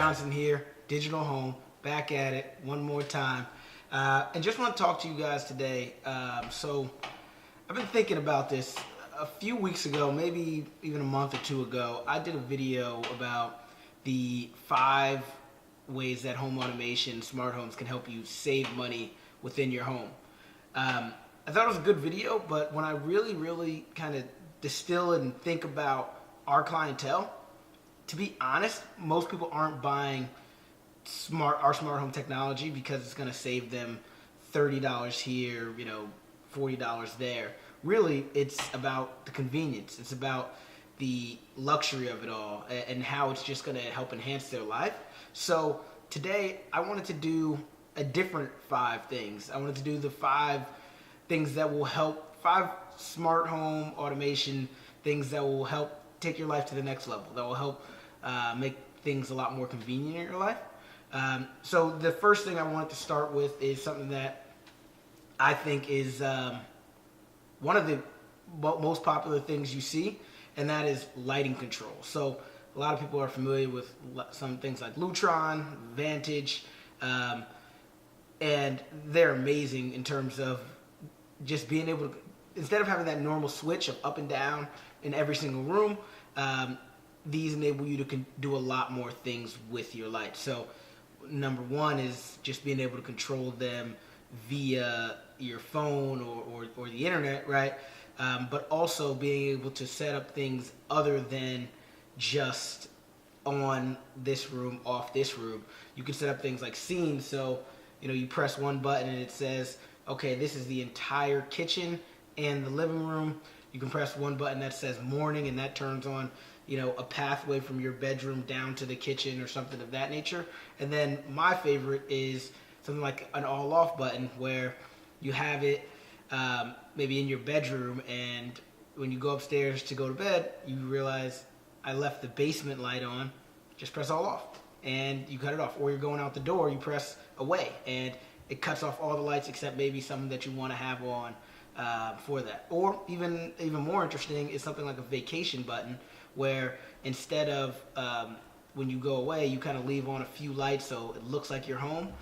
Johnson here, Digital Home, back at it one more time. And just want to talk to you guys today. So I've been thinking about this a few weeks ago, maybe even a month or two ago. I did a video about the 5 ways that home automation, smart homes can help you save money within your home. I thought it was a good video, but when I really kind of distill it and think about our clientele, to be honest, most people aren't buying our smart home technology because it's going to save them $30 here, $40 there. Really, it's about the convenience. It's about the luxury of it all and how it's just going to help enhance their life. So today, I wanted to do a different 5 things. I wanted to do the 5 things that will help, 5 smart home automation things that will help take your life to the next level, that will help make things a lot more convenient in your life. So the first thing I wanted to start with is something that I think is one of the most popular things you see, and that is lighting control. So a lot of people are familiar with some things like Lutron, Vantage, and they're amazing in terms of just being able to, instead of having that normal switch of up and down in every single room, these enable you to do a lot more things with your lights. So number 1 is just being able to control them via your phone or the internet, right? But also being able to set up things other than just on this room, off this room. You can set up things like scenes. So, you press one button and it says, okay, this is the entire kitchen and the living room. You can press one button that says morning and that turns on, a pathway from your bedroom down to the kitchen or something of that nature. And then my favorite is something like an all off button where you have it maybe in your bedroom, and when you go upstairs to go to bed, you realize I left the basement light on. Just press all off and you cut it off. Or you're going out the door, you press away and it cuts off all the lights except maybe something that you want to have on for that. Or even more interesting is something like a vacation button, where instead of when you go away, you kind of leave on a few lights so it looks like you're home.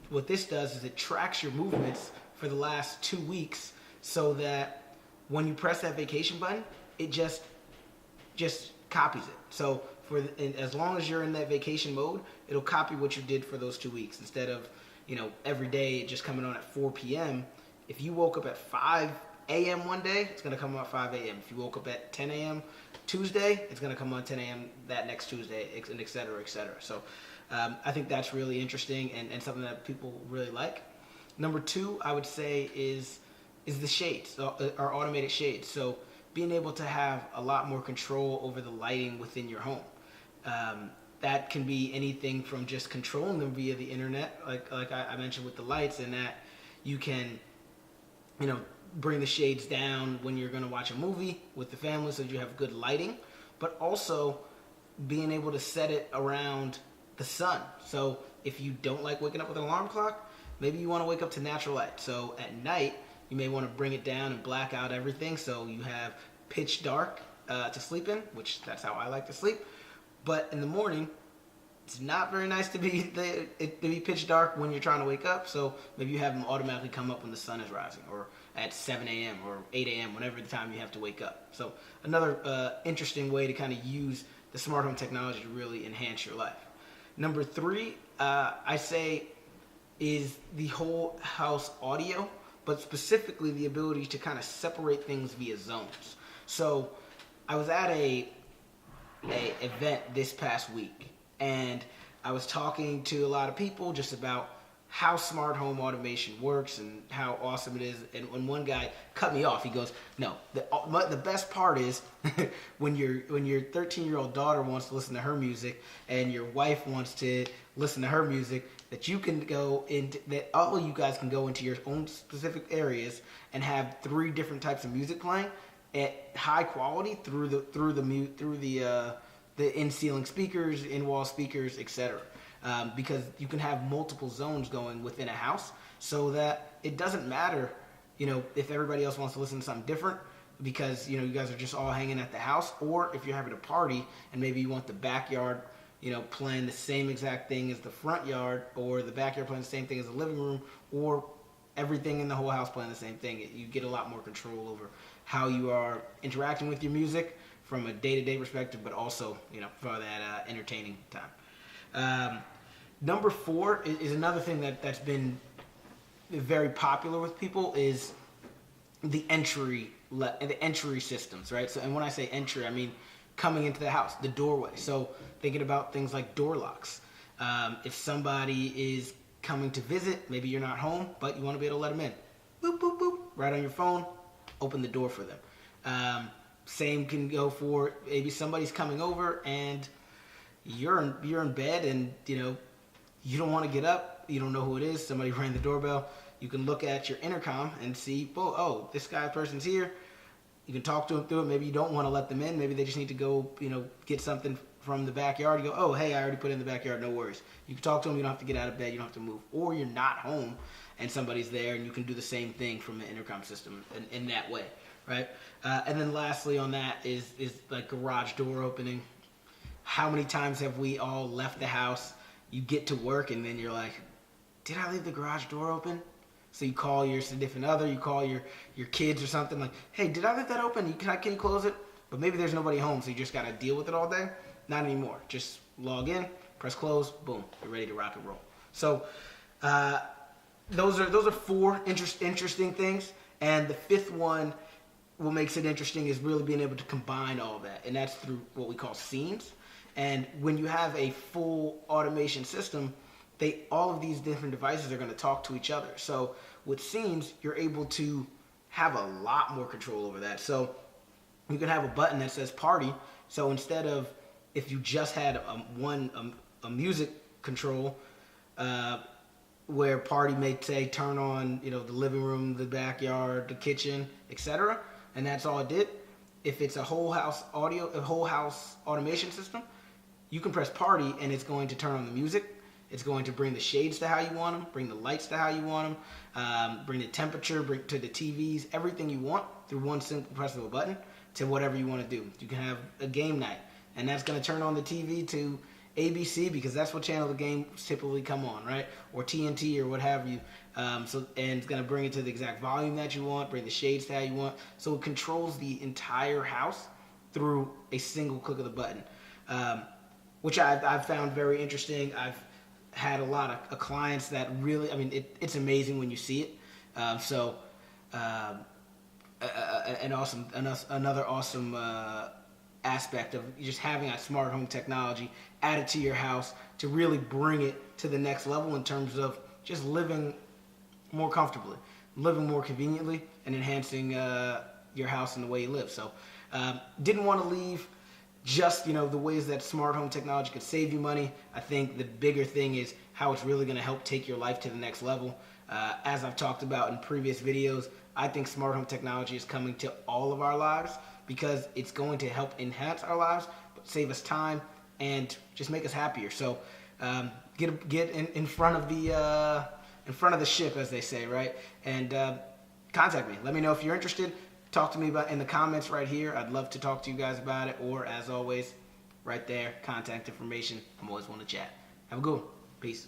What this does is it tracks your movements for the last 2 weeks, so that when you press that vacation button, it just copies it. So as long as you're in that vacation mode, it'll copy what you did for those 2 weeks. Instead of every day just coming on at 4 p.m., if you woke up at 5 a.m. one day, it's going to come on at 5 a.m. If you woke up at 10 a.m. Tuesday, it's going to come on 10 a.m. that next Tuesday, and et cetera, et cetera. So I think that's really interesting and something that people really like. Number 2, I would say, is the shades, our automated shades. So being able to have a lot more control over the lighting within your home. That can be anything from just controlling them via the internet, like I mentioned with the lights, and that you can, bring the shades down when you're going to watch a movie with the family so that you have good lighting, but also being able to set it around the sun. So if you don't like waking up with an alarm clock, maybe you want to wake up to natural light. So at night, you may want to bring it down and black out everything so you have pitch dark to sleep in, which that's how I like to sleep. But in the morning, it's not very nice to be pitch dark when you're trying to wake up. So maybe you have them automatically come up when the sun is rising, or at 7 a.m. or 8 a.m., whenever the time you have to wake up. So another interesting way to kind of use the smart home technology to really enhance your life. Number 3, I say, is the whole house audio, but specifically the ability to kind of separate things via zones. So I was at a event this past week, and I was talking to a lot of people just about how smart home automation works and how awesome it is. And when one guy cut me off, he goes, "No, the best part is when your 13-year-old daughter wants to listen to her music and your wife wants to listen to her music, that you can go into that all of you guys can go into your own specific areas and have 3 different types of music playing at high quality through the in-ceiling speakers, in-wall speakers, etc. Because you can have multiple zones going within a house, so that it doesn't matter, if everybody else wants to listen to something different, because you guys are just all hanging at the house, or if you're having a party and maybe you want the backyard playing the same exact thing as the front yard, or the backyard playing the same thing as the living room, or everything in the whole house playing the same thing. You get a lot more control over how you are interacting with your music from a day-to-day perspective, but also, for that entertaining time. Number 4 is another thing that's been very popular with people, is the entry systems, right? So, and when I say entry, I mean coming into the house, the doorway. So thinking about things like door locks. If somebody is coming to visit, maybe you're not home, but you want to be able to let them in. Boop, boop, boop, right on your phone, open the door for them. Same can go for maybe somebody's coming over and you're in bed, and you don't want to get up, you don't know who it is, somebody rang the doorbell. You can look at your intercom and see, oh, this person's here. You can talk to them through it. Maybe you don't want to let them in. Maybe they just need to go, get something from the backyard. You go, oh, hey, I already put it in the backyard. No worries. You can talk to them. You don't have to get out of bed. You don't have to move. Or you're not home and somebody's there, and you can do the same thing from the intercom system in that way, right? And then lastly on that is like garage door opening. How many times have we all left the house? You get to work and then you're like, did I leave the garage door open? So you call your significant other, you call your kids or something, like, hey, did I leave that open? Can you close it? But maybe there's nobody home, so you just got to deal with it all day. Not anymore. Just log in, press close, boom, you're ready to rock and roll. So those are 4 interesting things. And the 5th one, what makes it interesting is really being able to combine all that. And that's through what we call scenes. And when you have a full automation system, all of these different devices are going to talk to each other. So with scenes, you're able to have a lot more control over that. So you can have a button that says party. So instead of, if you just had a music control, where party may say turn on, the living room, the backyard, the kitchen, etc., and that's all it did. If it's a whole house automation system, you can press party and it's going to turn on the music. It's going to bring the shades to how you want them, bring the lights to how you want them, bring the temperature, bring to the TVs, everything you want through one simple press of a button to whatever you want to do. You can have a game night, and that's going to turn on the TV to ABC because that's what channel the games typically come on, right? Or TNT or what have you. And it's going to bring it to the exact volume that you want, bring the shades to how you want. So it controls the entire house through a single click of the button, which I've found very interesting. I've had a lot of clients that really, it's amazing when you see it. Another awesome aspect of just having a smart home technology added to your house to really bring it to the next level in terms of just living more comfortably, living more conveniently, and enhancing your house and the way you live. So didn't want to leave just the ways that smart home technology could save you money. I think the bigger thing is how it's really going to help take your life to the next level. As I've talked about in previous videos, I think smart home technology is coming to all of our lives because it's going to help enhance our lives, but save us time and just make us happier. So get in front of the ship, as they say, right? And contact me. Let me know if you're interested. Talk to me about in the comments right here. I'd love to talk to you guys about it. Or as always, right there, contact information. I'm always want to chat. Have a good one. Peace.